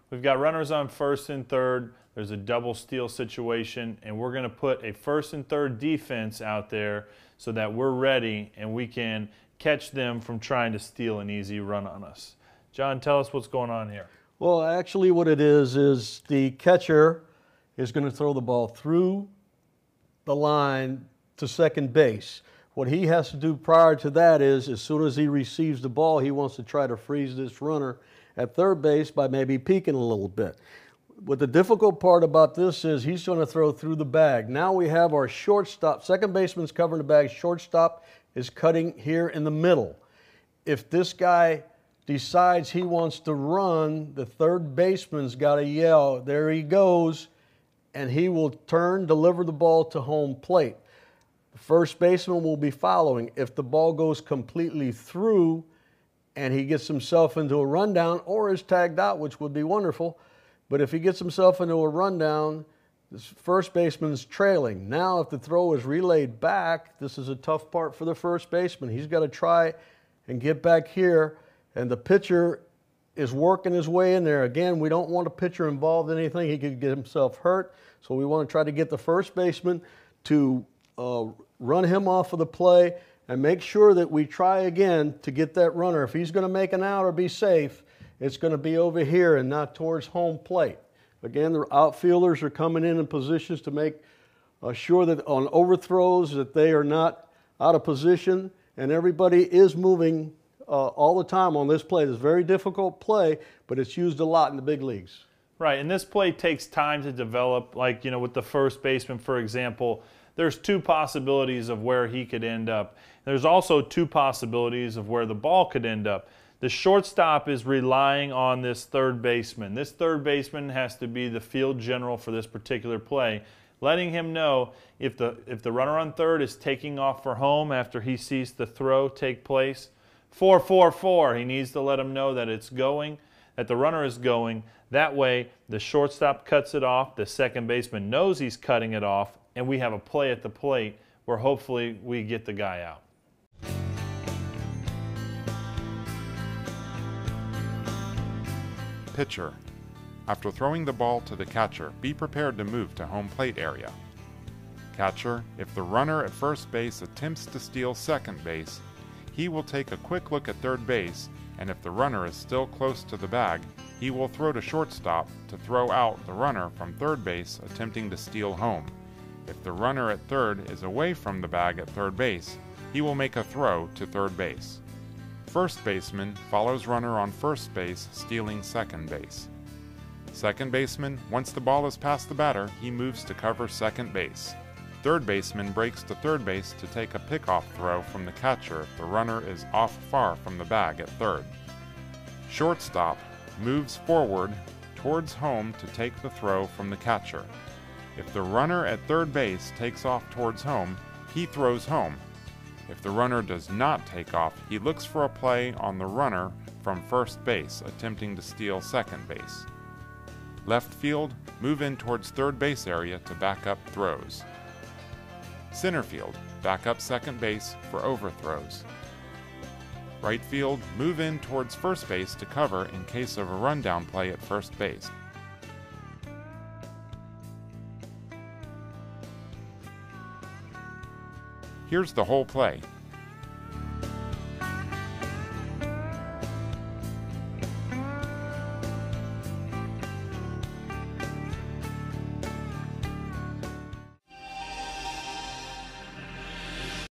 We've got runners on first and third. There's a double steal situation, and we're going to put a first and third defense out there so that we're ready and we can catch them from trying to steal an easy run on us. John, tell us what's going on here. Well, actually what it is the catcher is going to throw the ball through the line to second base. What he has to do prior to that is, as soon as he receives the ball, he wants to try to freeze this runner at third base by maybe peeking a little bit. What the difficult part about this is he's going to throw through the bag. Now we have our shortstop. Second baseman's covering the bag. Shortstop is cutting here in the middle. If this guy decides he wants to run, the third baseman's got to yell, "There he goes," and he will turn, deliver the ball to home plate. The first baseman will be following. If the ball goes completely through and he gets himself into a rundown or is tagged out, which would be wonderful, but if he gets himself into a rundown, this first baseman's trailing. Now, if the throw is relayed back, this is a tough part for the first baseman. He's got to try and get back here, and the pitcher is working his way in there. Again, we don't want a pitcher involved in anything. He could get himself hurt, so we want to try to get the first baseman to run him off of the play and make sure that we try again to get that runner. If he's going to make an out or be safe, it's going to be over here and not towards home plate. Again, the outfielders are coming in positions to make sure that on overthrows that they are not out of position, and everybody is moving all the time on this play. It's a very difficult play, but it's used a lot in the big leagues. Right, and this play takes time to develop. Like, you know, with the first baseman, for example, there's two possibilities of where he could end up. There's also two possibilities of where the ball could end up. The shortstop is relying on this third baseman. This third baseman has to be the field general for this particular play, letting him know if the runner on third is taking off for home after he sees the throw take place. 4-4-4. He needs to let him know that it's going, that the runner is going. That way, the shortstop cuts it off, the second baseman knows he's cutting it off, and we have a play at the plate where hopefully we get the guy out. Pitcher. After throwing the ball to the catcher, be prepared to move to home plate area. Catcher. If the runner at first base attempts to steal second base, he will take a quick look at third base, and if the runner is still close to the bag, he will throw to shortstop to throw out the runner from third base attempting to steal home. If the runner at third is away from the bag at third base, he will make a throw to third base. First baseman follows runner on first base stealing second base. Second baseman, once the ball is past the batter, he moves to cover second base. Third baseman breaks to third base to take a pickoff throw from the catcher if the runner is off far from the bag at third. Shortstop moves forward towards home to take the throw from the catcher. If the runner at third base takes off towards home, he throws home. If the runner does not take off, he looks for a play on the runner from first base attempting to steal second base. Left field, move in towards third base area to back up throws. Center field, back up second base for overthrows. Right field, move in towards first base to cover in case of a rundown play at first base. Here's the whole play.